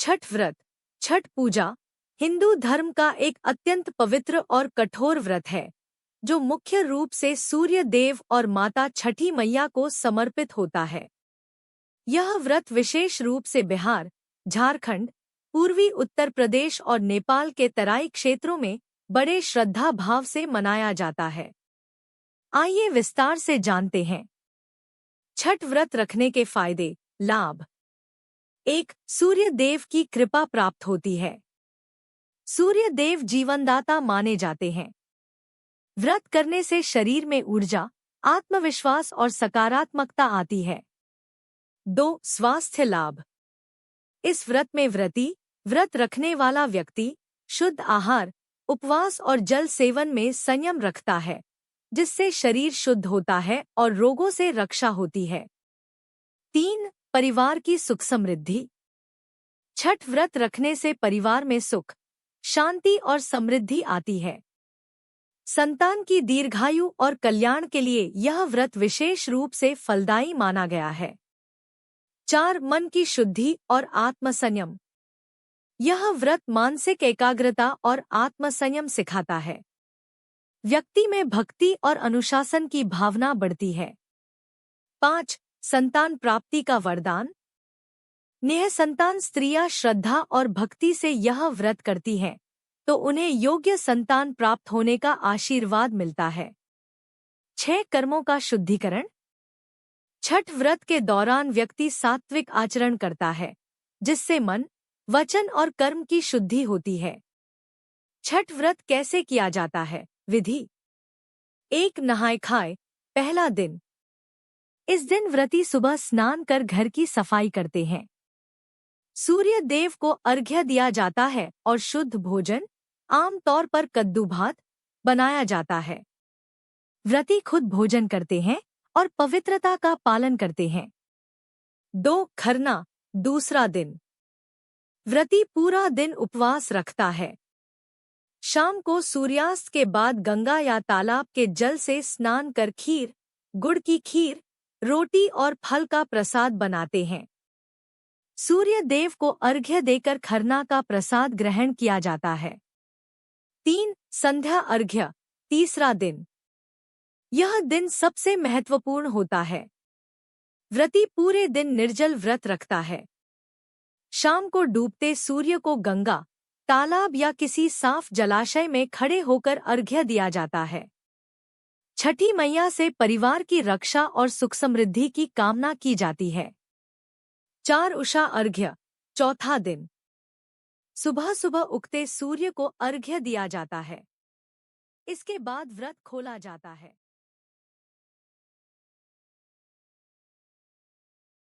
छठ व्रत। छठ पूजा हिंदू धर्म का एक अत्यंत पवित्र और कठोर व्रत है जो मुख्य रूप से सूर्य देव और माता छठी मैया को समर्पित होता है। यह व्रत विशेष रूप से बिहार, झारखंड, पूर्वी उत्तर प्रदेश और नेपाल के तराई क्षेत्रों में बड़े श्रद्धा भाव से मनाया जाता है। आइए विस्तार से जानते हैं। छठ व्रत रखने के फायदे, लाभ। 1. सूर्य देव की कृपा प्राप्त होती है। सूर्य देव जीवनदाता माने जाते हैं। व्रत करने से शरीर में ऊर्जा, आत्मविश्वास और सकारात्मकता आती है। 2. स्वास्थ्य लाभ। इस व्रत में व्रत रखने वाला व्यक्ति शुद्ध आहार, उपवास और जल सेवन में संयम रखता है, जिससे शरीर शुद्ध होता है और रोगों से रक्षा होती है। 3. परिवार की सुख समृद्धि। छठ व्रत रखने से परिवार में सुख, शांति और समृद्धि आती है। संतान की दीर्घायु और कल्याण के लिए यह व्रत विशेष रूप से फलदायी माना गया है। 4. मन की शुद्धि और आत्मसंयम। यह व्रत मानसिक एकाग्रता और आत्मसंयम सिखाता है। व्यक्ति में भक्ति और अनुशासन की भावना बढ़ती है। 5. संतान प्राप्ति का वरदान। निःसंतान स्त्रियां श्रद्धा और भक्ति से यह व्रत करती हैं, तो उन्हें योग्य संतान प्राप्त होने का आशीर्वाद मिलता है। 6. कर्मों का शुद्धिकरण। छठ व्रत के दौरान व्यक्ति सात्विक आचरण करता है, जिससे मन, वचन और कर्म की शुद्धि होती है। छठ व्रत कैसे किया जाता है? विधि। 1. नहाय खाए, पहला दिन। इस दिन व्रती सुबह स्नान कर घर की सफाई करते हैं। सूर्य देव को अर्घ्य दिया जाता है और शुद्ध भोजन, आम तौर पर कद्दू भात, बनाया जाता है। व्रती खुद भोजन करते हैं और पवित्रता का पालन करते हैं। 2. खरना, दूसरा दिन। व्रती पूरा दिन उपवास रखता है। शाम को सूर्यास्त के बाद गंगा या तालाब के जल से स्नान कर खीर, गुड़ की खीर, रोटी और फल का प्रसाद बनाते हैं। सूर्य देव को अर्घ्य देकर खरना का प्रसाद ग्रहण किया जाता है। 3. संध्या अर्घ्य, तीसरा दिन। यह दिन सबसे महत्वपूर्ण होता है। व्रती पूरे दिन निर्जल व्रत रखता है। शाम को डूबते सूर्य को गंगा, तालाब या किसी साफ जलाशय में खड़े होकर अर्घ्य दिया जाता है। छठी मैया से परिवार की रक्षा और सुख समृद्धि की कामना की जाती है। 4. उषा अर्घ्य, चौथा दिन। सुबह सुबह उगते सूर्य को अर्घ्य दिया जाता है। इसके बाद व्रत खोला जाता है।